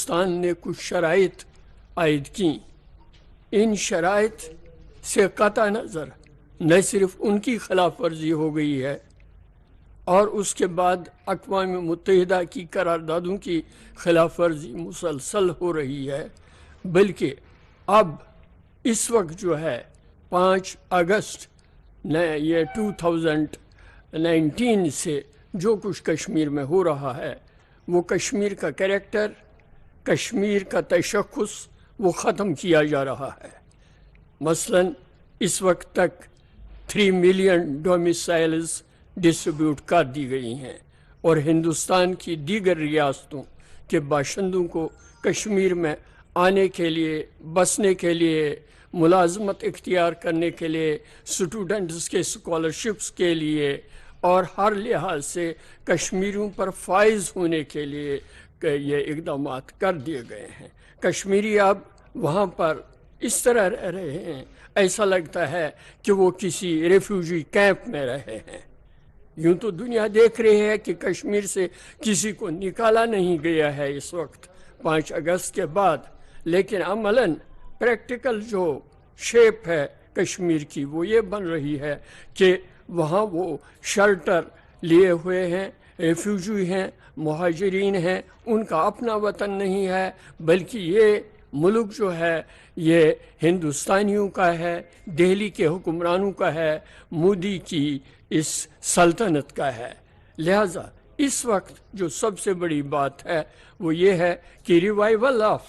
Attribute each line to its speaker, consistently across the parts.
Speaker 1: ہندوستان نے کچھ شرائط عائد کی. ان شرائط سے قطع نظر نہ صرف ان کی خلاف ورزی ہو گئی ہے اور اس کے بعد اقوام متحدہ کی قراردادوں کی خلاف ورزی مسلسل ہو رہی ہے، بلکہ اب اس وقت جو ہے 5 اگست یہ 2019 سے جو کچھ کشمیر میں ہو رہا ہے وہ کشمیر کا کریکٹر، کشمیر کا تشخص وہ ختم کیا جا رہا ہے. مثلا اس وقت تک 3 ملین ڈومیسائلز ڈسٹریبیوٹ کر دی گئی ہیں اور ہندوستان کی دیگر ریاستوں کے باشندوں کو کشمیر میں آنے کے لیے، بسنے کے لیے، ملازمت اختیار کرنے کے لیے، اسٹوڈنٹس کے اسکالرشپس کے لیے اور ہر لحاظ سے کشمیریوں پر فائز ہونے کے لیے یہ اقدامات کر دیے گئے ہیں. کشمیری اب وہاں پر اس طرح رہ رہے ہیں ایسا لگتا ہے کہ وہ کسی ریفیوجی کیمپ میں رہے ہیں. یوں تو دنیا دیکھ رہی ہے کہ کشمیر سے کسی کو نکالا نہیں گیا ہے اس وقت 5 اگست کے بعد، لیکن عملاً پریکٹیکل جو شیپ ہے کشمیر کی وہ یہ بن رہی ہے کہ وہاں وہ شیلٹر لیے ہوئے ہیں، ریفیوجی ہیں، مہاجرین ہیں، ان کا اپنا وطن نہیں ہے بلکہ یہ ملک جو ہے یہ ہندوستانیوں کا ہے، دہلی کے حکمرانوں کا ہے، مودی کی اس سلطنت کا ہے. لہذا اس وقت جو سب سے بڑی بات ہے وہ یہ ہے کہ revival of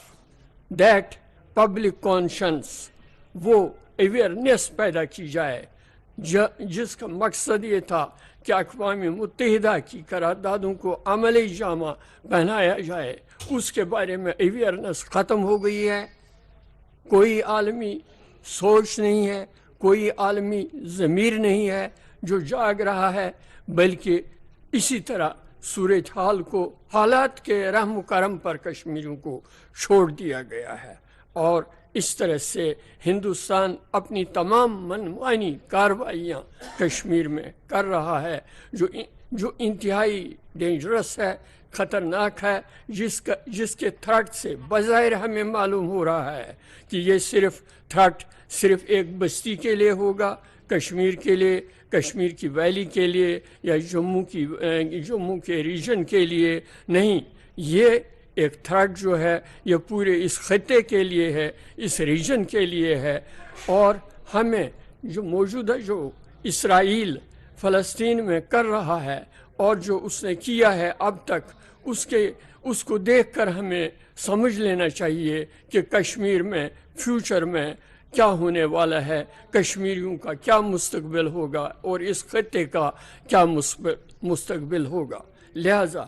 Speaker 1: that public conscience, وہ اویئرنیس پیدا کی جائے جس کا مقصد یہ تھا کہ اقوام متحدہ کی قراردادوں کو عملی جامہ پہنایا جائے. اس کے بارے میں اویئرنیس ختم ہو گئی ہے. کوئی عالمی سوچ نہیں ہے، کوئی عالمی ضمیر نہیں ہے جو جاگ رہا ہے، بلکہ اسی طرح صورتحال کو حالات کے رحم و کرم پر کشمیریوں کو چھوڑ دیا گیا ہے. اور اس طرح سے ہندوستان اپنی تمام منمانی کارروائیاں کشمیر میں کر رہا ہے جو انتہائی ڈینجرس ہے، خطرناک ہے، جس کے تھرٹ سے بظاہر ہمیں معلوم ہو رہا ہے کہ یہ تھرٹ صرف ایک بستی کے لیے ہوگا، کشمیر کے لیے، کشمیر کی ویلی کے لیے یا جموں کے ریجن کے لیے نہیں. یہ ایک تھرٹ جو ہے یہ پورے اس خطے کے لیے ہے، اس ریجن کے لیے ہے. اور ہمیں جو موجودہ جو اسرائیل فلسطین میں کر رہا ہے اور جو اس نے کیا ہے اب تک، اس کو دیکھ کر ہمیں سمجھ لینا چاہیے کہ کشمیر میں فیوچر میں کیا ہونے والا ہے، کشمیریوں کا کیا مستقبل ہوگا اور اس خطے کا کیا مستقبل ہوگا. لہذا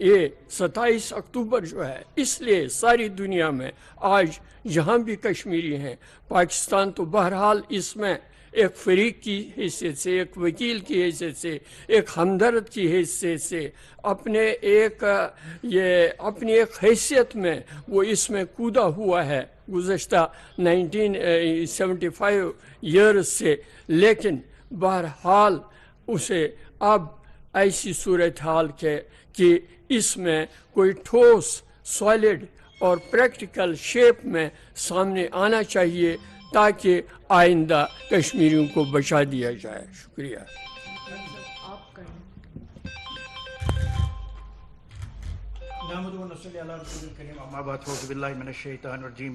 Speaker 1: یہ 27 اکتوبر جو ہے اس لیے ساری دنیا میں آج جہاں بھی کشمیری ہیں، پاکستان تو بہرحال اس میں ایک فریق کی حیثیت سے، ایک وکیل کی حیثیت سے، ایک ہمدرد کی حیثیت سے، اپنی ایک حیثیت میں وہ اس میں کودا ہوا ہے گزشتہ 1975 ایئرز سے. لیکن بہرحال اسے اب ایسی صورتحال کہ اس میں کوئی ٹھوس، سالڈ اور پریکٹیکل شیپ میں سامنے آنا چاہیے تاکہ آئندہ کشمیریوں کو بچا دیا جائے. شکریہ.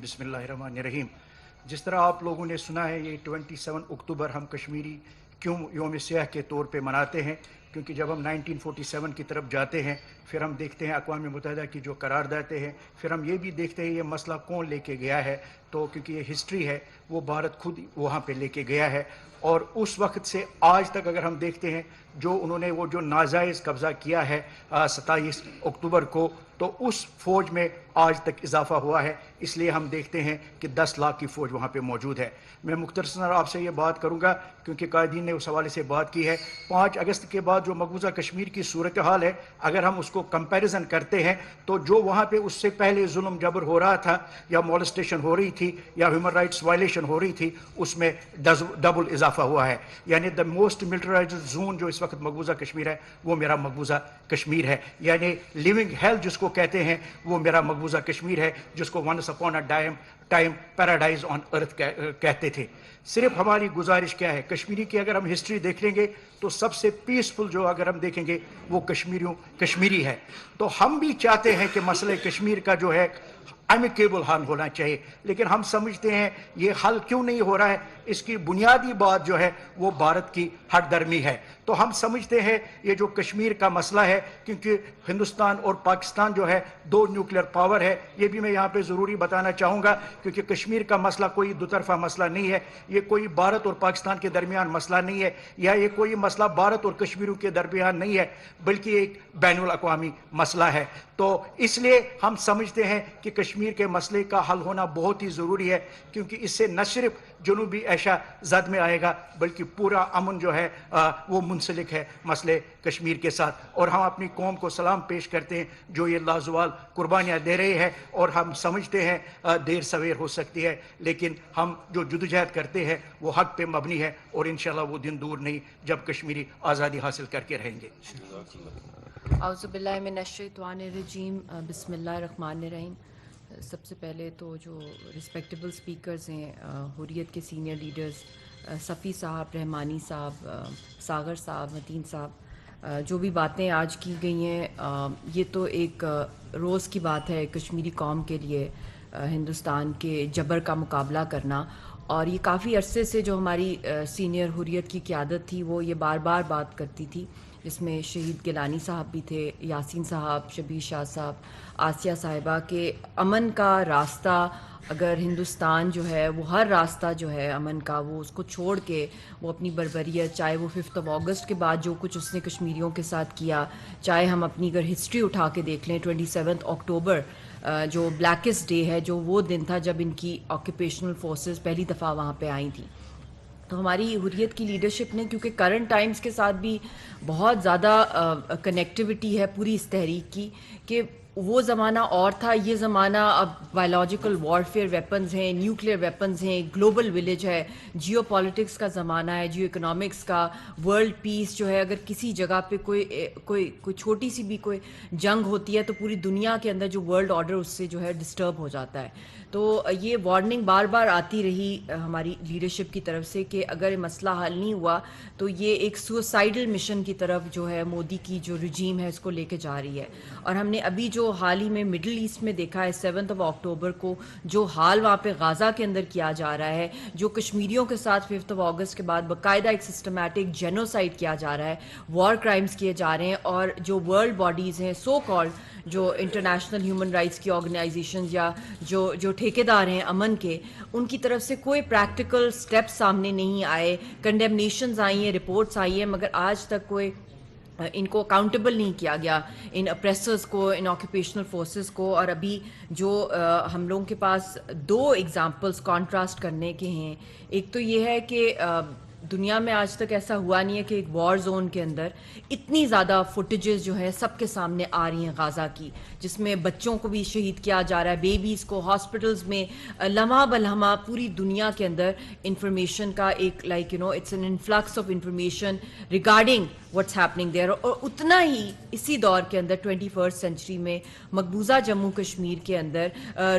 Speaker 2: بسم اللہ الرحمن الرحیم. جس طرح آپ لوگوں نے سنا ہے یہ 27 اکتوبر ہم کشمیری کیوں یوم سیاہ کے طور پہ مناتے ہیں، کیونکہ جب ہم 1947 کی طرف جاتے ہیں پھر ہم دیکھتے ہیں اقوام متحدہ کی جو قراردادیں ہیں، پھر ہم یہ بھی دیکھتے ہیں یہ مسئلہ کون لے کے گیا ہے. تو کیونکہ یہ ہسٹری ہے، وہ بھارت خود وہاں پہ لے کے گیا ہے. اور اس وقت سے آج تک اگر ہم دیکھتے ہیں جو انہوں نے وہ جو ناجائز قبضہ کیا ہے 27 اکتوبر کو، تو اس فوج میں آج تک اضافہ ہوا ہے. اس لیے ہم دیکھتے ہیں کہ 10 لاکھ کی فوج وہاں پہ موجود ہے. میں مختصراً آپ سے یہ بات کروں گا کیونکہ قائدین نے اس حوالے سے بات کی ہے. 5 اگست کے بعد بعد جو مقبوضہ کشمیر کی صورتحال ہے اگر ہم اس کو کمپیریزن کرتے ہیں تو جو وہاں پہ اس سے پہلے ظلم جبر ہو رہا تھا یا مولسٹیشن ہو رہی تھی یا ہیومن رائٹس وائلیشن ہو رہی تھی اس میں ڈبل اضافہ ہوا ہے. یعنی دا موسٹ ملٹرائزڈ زون جو اس وقت مقبوضہ کشمیر ہے وہ میرا مقبوضہ کشمیر ہے. یعنی لیونگ ہیل جس کو کہتے ہیں وہ میرا مقبوضہ کشمیر ہے, جس کو once upon a time paradise on earth کہتے تھے. صرف ہماری گزارش کیا ہے, کشمیری کی اگر ہم ہسٹری دیکھ لیں گے تو سب سے پیسفل جو اگر ہم دیکھیں گے وہ کشمیری ہے. تو ہم بھی چاہتے ہیں کہ مسئلہ کشمیر کا جو ہے امیکیبل حل ہونا چاہیے, لیکن ہم سمجھتے ہیں یہ حل کیوں نہیں ہو رہا ہے. اس کی بنیادی بات جو ہے وہ بھارت کی ہٹ درمی ہے. تو ہم سمجھتے ہیں یہ جو کشمیر کا مسئلہ ہے, کیونکہ ہندوستان اور پاکستان جو ہے دو نیوکلیر پاور ہے, یہ بھی میں یہاں پہ ضروری بتانا چاہوں گا, کیونکہ کشمیر کا مسئلہ کوئی دو طرفہ مسئلہ نہیں ہے, یہ کوئی بھارت اور پاکستان کے درمیان مسئلہ نہیں ہے, یا یہ کوئی مسئلہ بھارت اور کشمیروں کے درمیان نہیں ہے, بلکہ ایک بین الاقوامی مسئلہ ہے. تو اس لیے ہم سمجھتے ہیں کہ کشمیر کے مسئلے کا حل ہونا بہت ہی ضروری ہے, کیونکہ اس سے نہ صرف جنوبی ایشیا زد میں آئے گا بلکہ پورا امن جو ہے وہ منسلک ہے مسئلے کشمیر کے ساتھ. اور ہم اپنی قوم کو سلام پیش کرتے ہیں جو یہ لازوال قربانیاں دے رہے ہیں, اور ہم سمجھتے ہیں دیر سویر ہو سکتی ہے, لیکن ہم جو جدوجہد کرتے ہیں وہ حق پہ مبنی ہے, اور انشاءاللہ وہ دن دور نہیں جب کشمیری آزادی حاصل کر کے رہیں گے.
Speaker 3: اعوذ باللہ من الشیطان الرجیم, بسم اللہ الرحمن الرحیم. سب سے پہلے تو جو رسپیکٹیبل سپیکرز ہیں, حریت کے سینئر لیڈرز, صفی صاحب, رحمانی صاحب, ساغر صاحب, متین صاحب, جو بھی باتیں آج کی گئی ہیں یہ تو ایک روز کی بات ہے کشمیری قوم کے لیے ہندوستان کے جبر کا مقابلہ کرنا. اور یہ کافی عرصے سے جو ہماری سینئر حریت کی قیادت تھی وہ یہ بار بار بات کرتی تھی, جس میں شہید گیلانی صاحب بھی تھے, یاسین صاحب, شبیر شاہ صاحب, آسیہ صاحبہ, کہ امن کا راستہ اگر ہندوستان جو ہے وہ ہر راستہ جو ہے امن کا وہ اس کو چھوڑ کے وہ اپنی بربریت, چاہے وہ 5 اگست کے بعد جو کچھ اس نے کشمیریوں کے ساتھ کیا, چاہے ہم اپنی اگر ہسٹری اٹھا کے دیکھ لیں 27 اکتوبر جو بلیکسٹ ڈے ہے, جو وہ دن تھا جب ان کی آکوپیشنل فورسز پہلی دفعہ وہاں پہ آئی تھیں. تو ہماری حریت کی لیڈرشپ نے, کیونکہ کرنٹ ٹائمز کے ساتھ بھی بہت زیادہ کنیکٹیوٹی ہے پوری اس تحریک کی, کہ وہ زمانہ اور تھا, یہ زمانہ اب بایولوجیکل وارفیئر ویپنز ہیں, نیوکلیئر ویپنز ہیں, گلوبل ولیج ہے, جیو پالیٹکس کا زمانہ ہے, جیو اکنامکس کا, ورلڈ پیس جو ہے, اگر کسی جگہ پہ کوئی چھوٹی سی بھی کوئی جنگ ہوتی ہے تو پوری دنیا کے اندر جو ورلڈ آرڈر اس سے جو ہے ڈسٹرب ہو جاتا ہے. تو یہ وارننگ بار بار آتی رہی ہماری لیڈرشپ کی طرف سے کہ اگر مسئلہ حل نہیں ہوا تو یہ ایک سوسائڈل مشن کی طرف جو ہے مودی کی جو رجیم ہے اس کو لے کے جا رہی ہے. اور ہم نے ابھی جو حال ہی میں مڈل ایسٹ میں دیکھا ہے 7 اکتوبر کو, جو حال وہاں پہ غازہ کے اندر کیا جا رہا ہے, جو کشمیریوں کے ساتھ 5 اگست کے بعد باقاعدہ ایک سسٹمیٹک جینوسائڈ کیا جا رہا ہے, وار کرائمز کیے جا رہے ہیں, اور جو ورلڈ باڈیز ہیں سو کالڈ جو انٹرنیشنل ہیومن رائٹس کی آرگنائزیشنز یا جو ٹھیکیدار ہیں امن کے, ان کی طرف سے کوئی پریکٹیکل سٹیپ سامنے نہیں آئے. کنڈیمنیشنز آئی ہیں, رپورٹس آئی ہیں, مگر آج تک کوئی ان کو اکاؤنٹیبل نہیں کیا گیا, ان اپریسرز کو, ان آکوپیشنل فورسز کو. اور ابھی جو ہم لوگوں کے پاس 2 ایگزامپلس کانٹراسٹ کرنے کے ہیں, ایک تو یہ ہے کہ دنیا میں آج تک ایسا ہوا نہیں ہے کہ ایک وار زون کے اندر اتنی زیادہ فوٹیجز جو ہے سب کے سامنے آ رہی ہیں غازہ کی, جس میں بچوں کو بھی شہید کیا جا رہا ہے, بیبیز کو ہاسپٹلز میں, لمحہ بلمحہ پوری دنیا کے اندر انفارمیشن کا ایک it's an influx of information regarding what's happening there. اور اتنا ہی اسی دور کے اندر 21 سینچری میں مقبوضہ جموں کشمیر کے اندر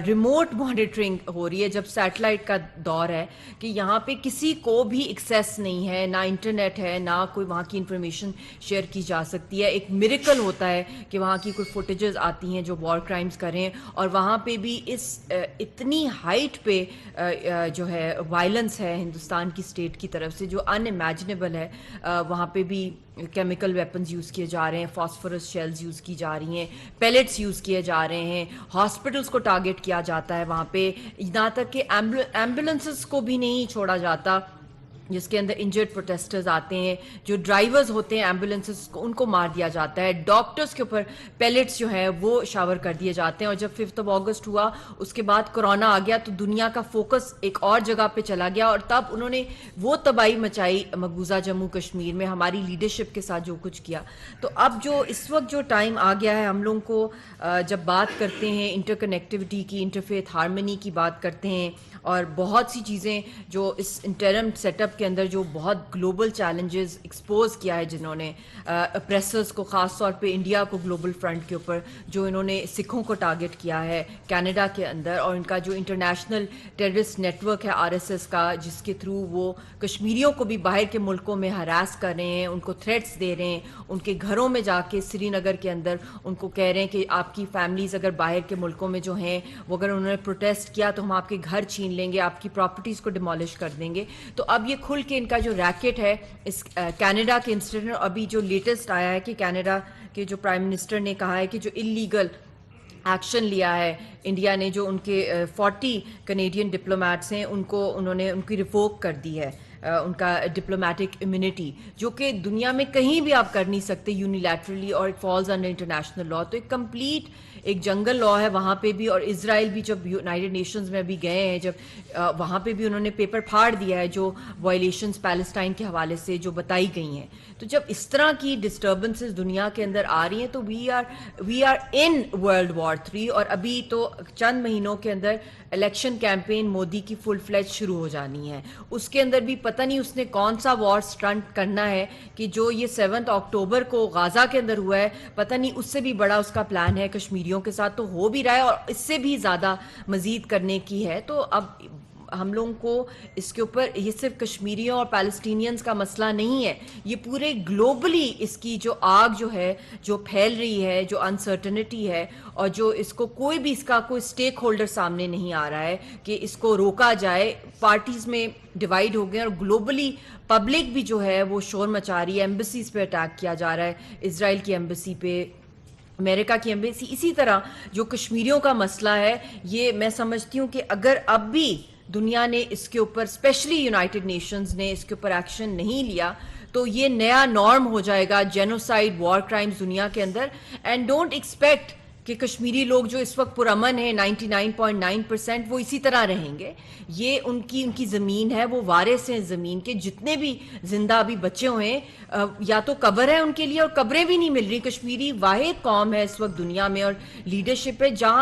Speaker 3: ریموٹ مانیٹرنگ ہو رہی ہے, جب سیٹلائٹ کا دور ہے کہ یہاں پہ کسی کو بھی ایکسیس نہیں ہے, نہ انٹرنیٹ ہے, نہ کوئی وہاں کی انفارمیشن شیئر کی جا سکتی ہے. ایک میریکل ہوتا ہے کہ وہاں کی کوئی فوٹیجز آتی ہیں جو وار کرائمز کریں, اور وہاں پہ بھی اس اتنی ہائٹ پہ جو ہے وائلنس ہے ہندوستان کی اسٹیٹ کی طرف سے جو ان امیجنیبل ہے. وہاں پہ بھی کیمیکل ویپنز یوز کیے جا رہے ہیں, فاسفورس شیلز یوز کی جا رہی ہیں, پیلٹس یوز کیے جا رہے ہیں, ہاسپٹلس کو ٹارگٹ کیا جاتا ہے وہاں پہ, یہاں تک کہ ایمبولینسز کو بھی نہیں چھوڑا جاتا جس کے اندر انجرڈ پروٹیسٹرز آتے ہیں, جو ڈرائیورز ہوتے ہیں ایمبولینسز کو ان کو مار دیا جاتا ہے, ڈاکٹرز کے اوپر پیلٹس جو ہیں وہ شاور کر دیے جاتے ہیں. اور جب 5 اگست ہوا اس کے بعد کرونا آ گیا تو دنیا کا فوکس ایک اور جگہ پہ چلا گیا, اور تب انہوں نے وہ تباہی مچائی مقبوضہ جموں کشمیر میں ہماری لیڈرشپ کے ساتھ جو کچھ کیا. تو اب جو اس وقت جو ٹائم آ گیا ہے, ہم لوگوں کو جب بات کرتے ہیں انٹر کنیکٹیوٹی کی, انٹرفیتھ ہارمنی کی بات کرتے ہیں, اور بہت سی چیزیں جو اس انٹرم سیٹ اپ کے اندر جو بہت گلوبل چیلنجز ایکسپوز کیا ہے, جنہوں نے اپریسرز کو, خاص طور پہ انڈیا کو گلوبل فرنٹ کے اوپر, جو انہوں نے سکھوں کو ٹارگٹ کیا ہے کینیڈا کے اندر, اور ان کا جو انٹرنیشنل ٹیررسٹ نیٹ ورک ہے RSS کا, جس کے تھرو وہ کشمیریوں کو بھی باہر کے ملکوں میں ہراس کر رہے ہیں, ان کو تھریٹس دے رہے ہیں, ان کے گھروں میں جا کے سری نگر کے اندر ان کو کہہ رہے ہیں کہ آپ کی فیملیز اگر باہر کے ملکوں میں جو ہیں وہ اگر انہوں نے پروٹیسٹ کیا تو ہم آپ کے گھر چھین لیں گے, آپ کی پراپرٹیز کو ڈیمالش کر دیں گے. تو اب یہ کھل کے ان کا جو ریکٹ ہے اس کینیڈا کے انسٹنٹ, ابھی جو لیٹسٹ آیا ہے کہ کینیڈا کے جو پرائم منسٹر نے کہا ہے کہ جو انلیگل ایکشن لیا ہے انڈیا نے, جو ان کے 40 کینیڈین ڈپلومیٹس ہیں انہوں نے ان کی ریووک کر دی ہے ان کا ڈپلومیٹک امیونٹی, جو کہ دنیا میں کہیں بھی آپ کر نہیں سکتے یونیلیٹرلی, اور it falls under international law. تو ایک کمپلیٹ ایک جنگل لا ہے وہاں پہ بھی. اور اسرائیل بھی جب یونائٹڈ نیشنز میں بھی گئے ہیں, جب وہاں پہ بھی انہوں نے پیپر پھاڑ دیا ہے جو وائلیشنز پیلسٹائن کے حوالے سے جو بتائی گئی ہیں. تو جب اس طرح کی ڈسٹربنسز دنیا کے اندر آ رہی ہیں تو we are in world war 3, اور ابھی تو چند مہینوں کے اندر الیکشن کیمپین مودی کی فل فلیج شروع ہو جانی ہے. اس کے اندر بھی پتہ نہیں اس نے کون سا وار سٹنٹ کرنا ہے کہ جو یہ 7 اکتوبر کو غازہ کے اندر ہوا ہے, پتہ نہیں اس سے بھی بڑا اس کا پلان ہے کشمیریوں کے ساتھ, تو ہو بھی رہا ہے اور اس سے بھی زیادہ مزید کرنے کی ہے. تو اب ہم لوگوں کو اس کے اوپر یہ صرف کشمیریوں اور پیلسٹینینز کا مسئلہ نہیں ہے, یہ پورے گلوبلی اس کی جو آگ جو ہے جو پھیل رہی ہے, جو انسرٹنٹی ہے, اور جو اس کو کوئی بھی اس کا کوئی سٹیک ہولڈر سامنے نہیں آ رہا ہے کہ اس کو روکا جائے. پارٹیز میں ڈیوائیڈ ہو گئے, اور گلوبلی پبلک بھی جو ہے وہ شور مچا رہی ہے, ایمبیسیز پہ اٹیک کیا جا رہا ہے, اسرائیل کی ایمبیسی پہ, امریکہ کی ایمبیسی. اسی طرح جو کشمیریوں کا مسئلہ ہے, یہ میں سمجھتی ہوں کہ اگر اب بھی دنیا نے اس کے اوپر, اسپیشلی یونائٹڈ نیشنز نے اس کے اوپر ایکشن نہیں لیا, تو یہ نیا نارم ہو جائے گا جینوسائیڈ وار کرائمز دنیا کے اندر. اینڈ ڈونٹ ایکسپیکٹ کہ کشمیری لوگ جو اس وقت پرامن ہیں 99.9% وہ اسی طرح رہیں گے. یہ ان کی زمین ہے, وہ وارث ہیں زمین کے, جتنے بھی زندہ ابھی بچے ہوئے ہیں یا تو قبر ہے ان کے لیے, اور قبریں بھی نہیں مل رہی. کشمیری واحد قوم ہے اس وقت دنیا میں, اور لیڈرشپ ہے جہاں